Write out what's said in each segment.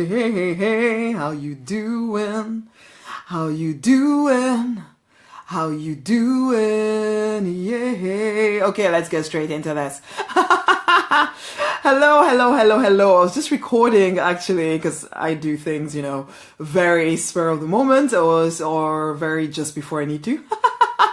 hey, how you doing? How you doing? How you doing? Yeah. Okay, let's get straight into this. Hello. I was just recording actually because I do things, very spur of the moment or very just before I need to.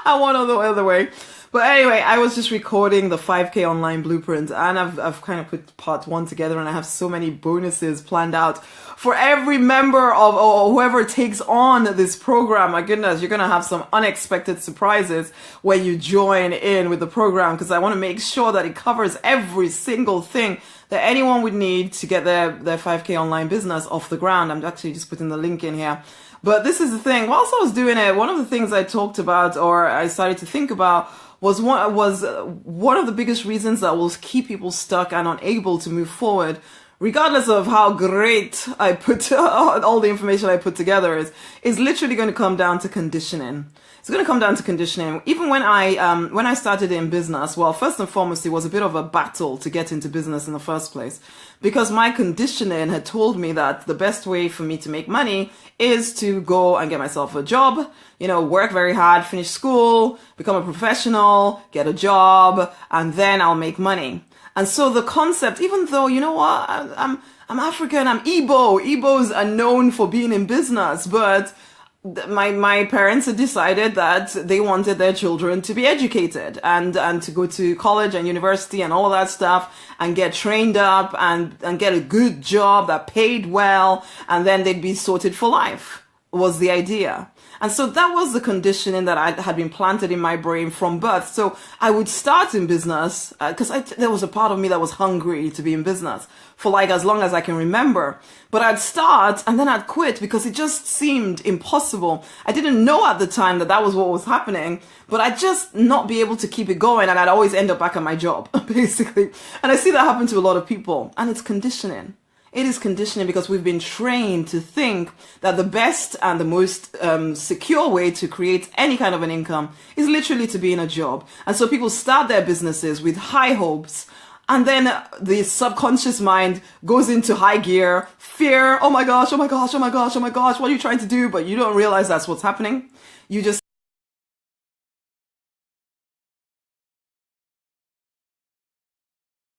One or the other way. But anyway, I was just recording the 5K online blueprint and I've kind of put part one together and I have so many bonuses planned out for every member of or whoever takes on this program. My goodness, you're going to have some unexpected surprises when you join in with the program because I want to make sure that it covers every single thing that anyone would need to get their 5K online business off the ground. I'm actually just putting the link in here. But this is the thing. Whilst I was doing it, one of the things I talked about or I started to think about was one of the biggest reasons that will keep people stuck and unable to move forward, regardless of how great I put all the information I put together is literally going to come down to conditioning. It's going to come down to conditioning. Even when I started in business, well, first and foremost, it was a bit of a battle to get into business in the first place because my conditioning had told me that the best way for me to make money is to go and get myself a job, work very hard, finish school, become a professional, get a job, and then I'll make money. And so the concept, even though, I'm African, I'm Igbo. Igbos are known for being in business, but my parents had decided that they wanted their children to be educated and to go to college and university and all of that stuff and get trained up and get a good job that paid well and then they'd be sorted for life was the idea. And so that was the conditioning that I had been planted in my brain from birth. So I would start in business because there was a part of me that was hungry to be in business for like as long as I can remember. But I'd start and then I'd quit because it just seemed impossible. I didn't know at the time that was what was happening, but I'd just not be able to keep it going and I'd always end up back at my job, basically. And I see that happen to a lot of people and it's conditioning. It is conditioning because we've been trained to think that the best and the most secure way to create any kind of an income is literally to be in a job. And so people start their businesses with high hopes. And then the subconscious mind goes into high gear, fear, oh my gosh, what are you trying to do? But you don't realize that's what's happening. You just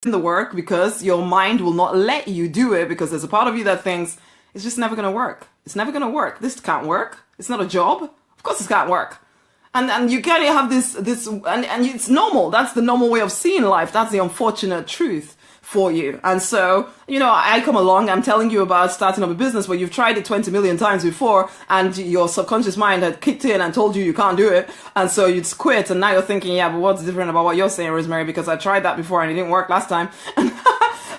the work because your mind will not let you do it because there's a part of you that thinks it's just never going to work. It's never going to work. This can't work. It's not a job. Of course it can't work. And you can't have this and it's normal. That's the normal way of seeing life. That's the unfortunate truth for you. And so, I come along, I'm telling you about starting up a business where you've tried it 20 million times before and your subconscious mind had kicked in and told you can't do it. And so you'd quit. And now you're thinking, yeah, but what's different about what you're saying, Rosemary? Because I tried that before and it didn't work last time.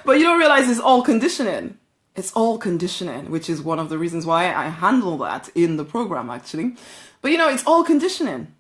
But you don't realize it's all conditioning. It's all conditioning, which is one of the reasons why I handle that in the program, actually. But it's all conditioning.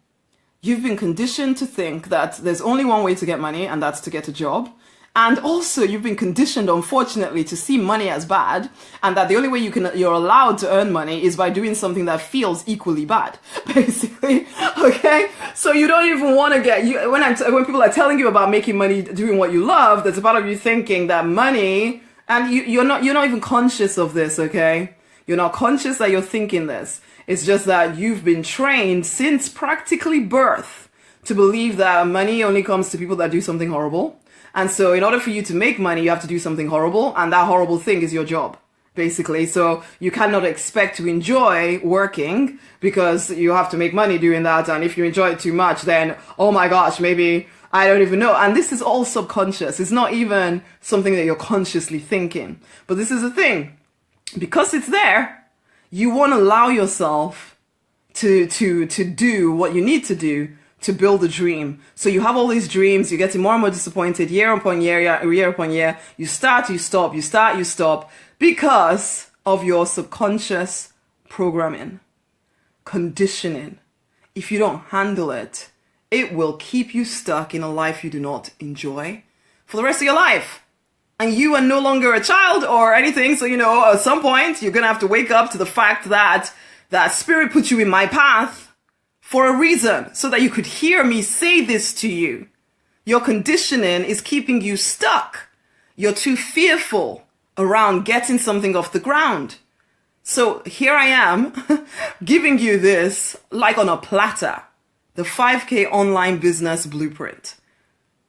You've been conditioned to think that there's only one way to get money, and that's to get a job. And also you've been conditioned, unfortunately, to see money as bad, and that the only way you're allowed to earn money is by doing something that feels equally bad, basically. Okay? So you don't even want to when people are telling you about making money doing what you love, there's a part of you thinking that money, and you're not even conscious of this, okay? You're not conscious that you're thinking this. It's just that you've been trained since practically birth to believe that money only comes to people that do something horrible. And so in order for you to make money, you have to do something horrible. And that horrible thing is your job, basically. So you cannot expect to enjoy working because you have to make money doing that. And if you enjoy it too much, then, oh my gosh, maybe I don't even know. And this is all subconscious. It's not even something that you're consciously thinking. But this is the thing. Because it's there, you won't allow yourself to do what you need to do to build a dream. So you have all these dreams, you're getting more and more disappointed year upon year. You start, you stop, you start, you stop because of your subconscious programming, conditioning. If you don't handle it, it will keep you stuck in a life you do not enjoy for the rest of your life. And you are no longer a child or anything. So, at some point, you're going to have to wake up to the fact that spirit put you in my path for a reason, so that you could hear me say this to you. Your conditioning is keeping you stuck. You're too fearful around getting something off the ground. So here I am giving you this like on a platter, the 5K online business blueprint.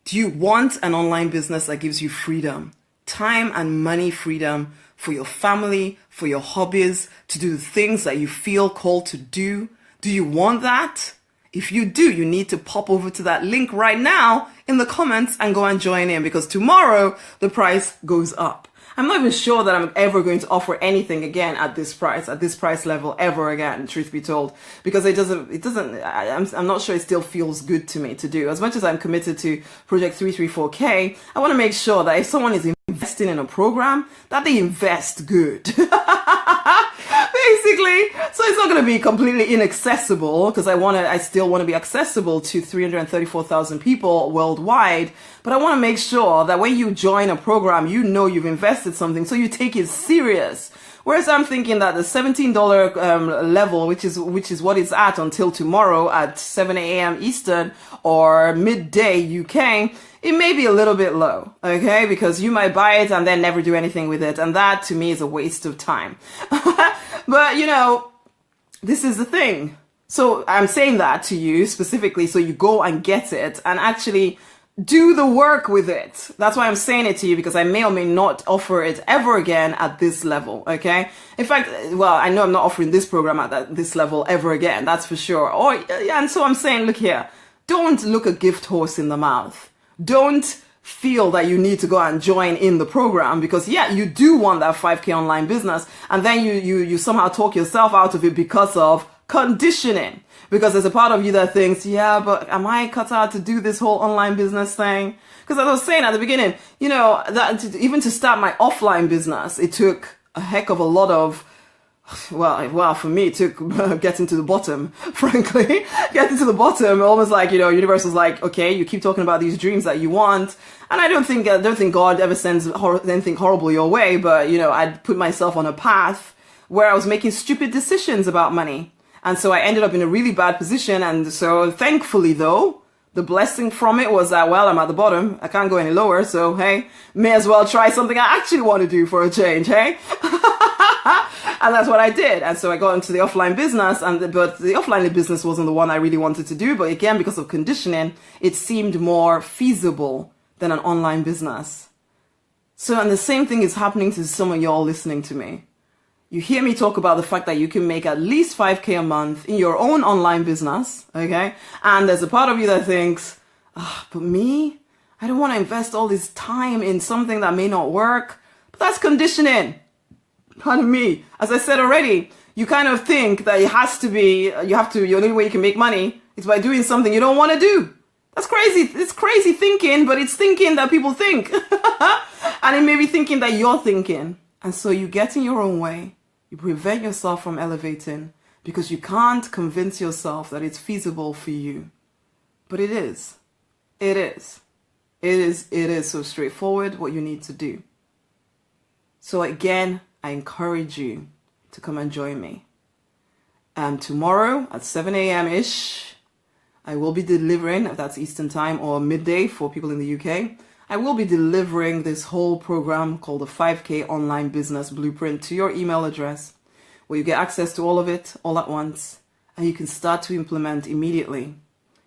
Do you want an online business that gives you freedom, time and money freedom for your family, for your hobbies, to do the things that you feel called to do? Do you want that? If you do, you need to pop over to that link right now in the comments and go and join in, because tomorrow the price goes up. I'm not even sure that I'm ever going to offer anything again at this price level ever again, truth be told, because I'm not sure it still feels good to me to do. As much as I'm committed to Project 334K, I want to make sure that if someone is investing in a program, that they invest good. Basically, so it's not going to be completely inaccessible, because I still want to be accessible to 334,000 people worldwide. But I want to make sure that when you join a program, you know you've invested something, so you take it serious. Whereas I'm thinking that the $17 level, which is what it's at until tomorrow at 7 a.m. Eastern or midday UK, it may be a little bit low, okay? Because you might buy it and then never do anything with it. And that, to me, is a waste of time. But, this is the thing. So I'm saying that to you specifically so you go and get it and actually do the work with it. That's why I'm saying it to you, because I may or may not offer it ever again at this level, okay? In fact, well, I know I'm not offering this program at this level ever again, that's for sure. And so I'm saying, look here, don't look a gift horse in the mouth. Don't feel that you need to go and join in the program, because yeah, you do want that 5K online business, and then you somehow talk yourself out of it because of conditioning. Because there's a part of you that thinks, yeah, but am I cut out to do this whole online business thing? Because as I was saying at the beginning, even to start my offline business, it took a heck of a lot of, well, for me, it took getting to the bottom, frankly. Getting to the bottom, almost like, universe was like, okay, you keep talking about these dreams that you want. And I don't think God ever sends anything horrible your way, but, I'd put myself on a path where I was making stupid decisions about money. And so I ended up in a really bad position. And so thankfully, though, the blessing from it was that, well, I'm at the bottom. I can't go any lower. So, hey, may as well try something I actually want to do for a change, hey? And that's what I did. And so I got into the offline business, but the offline business wasn't the one I really wanted to do. But again, because of conditioning, it seemed more feasible than an online business. So, and the same thing is happening to some of y'all listening to me. You hear me talk about the fact that you can make at least 5K a month in your own online business, okay? And there's a part of you that thinks, but me? I don't want to invest all this time in something that may not work. But that's conditioning. Pardon me. As I said already, you kind of think that the only way you can make money is by doing something you don't want to do. That's crazy. It's crazy thinking, but it's thinking that people think. And it may be thinking that you're thinking. And so you get in your own way. You prevent yourself from elevating because you can't convince yourself that it's feasible for you. But it is. It is. It is so straightforward what you need to do. So again, I encourage you to come and join me. And tomorrow at 7 a.m.-ish, I will be delivering, if that's Eastern time or midday for people in the UK, I will be delivering this whole program called the 5K Online Business Blueprint to your email address, where you get access to all of it all at once, and you can start to implement immediately.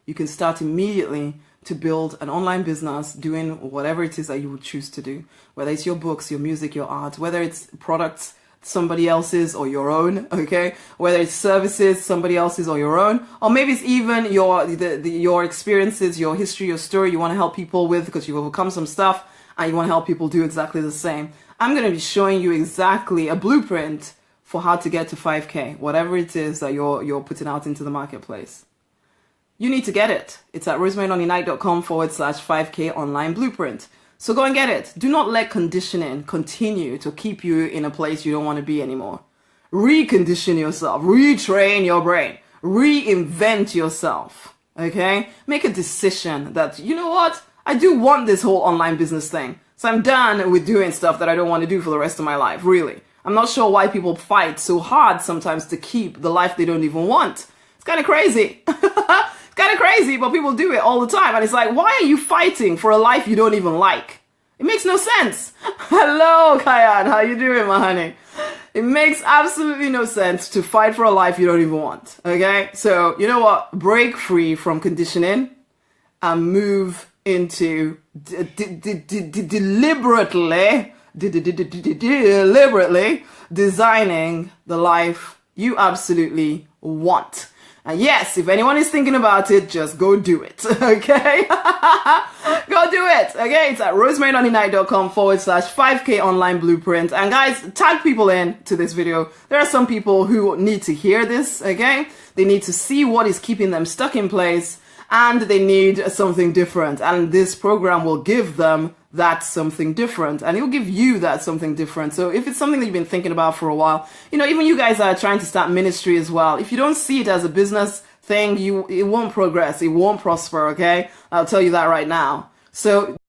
You can start immediately to build an online business doing whatever it is that you would choose to do, whether it's your books, your music, your art, whether it's products somebody else's or your own, okay? Whether it's services, somebody else's or your own, or maybe it's even your experiences, your history, your story you want to help people with because you've overcome some stuff and you want to help people do exactly the same. I'm going to be showing you exactly a blueprint for how to get to 5K, whatever it is that you're putting out into the marketplace. You need to get it. It's at rosemarynoniknight.com/5K online blueprint. So go and get it. Do not let conditioning continue to keep you in a place you don't want to be anymore. Recondition yourself. Retrain your brain. Reinvent yourself. Okay? Make a decision that, you know what? I do want this whole online business thing. So I'm done with doing stuff that I don't want to do for the rest of my life. Really. I'm not sure why people fight so hard sometimes to keep the life they don't even want. It's kind of crazy. It's kind of crazy, but people do it all the time. And it's like, why are you fighting for a life you don't even like? It makes no sense. Hello, Kayan. How you doing, my honey? It makes absolutely no sense to fight for a life you don't even want. Okay? So, you know what? Break free from conditioning and move into deliberately designing the life you absolutely want. And yes, if anyone is thinking about it, just go do it, okay? Go do it, okay? It's at rosemarynoninnight.com/5K online blueprint. And guys, tag people in to this video. There are some people who need to hear this, okay? They need to see what is keeping them stuck in place, and they need something different. And this program will give them that something different, and it will give you that something different. So if it's something that you've been thinking about for a while, you know, even you guys are trying to start ministry as well. If you don't see it as a business thing, it won't progress, it won't prosper, okay? I'll tell you that right now. So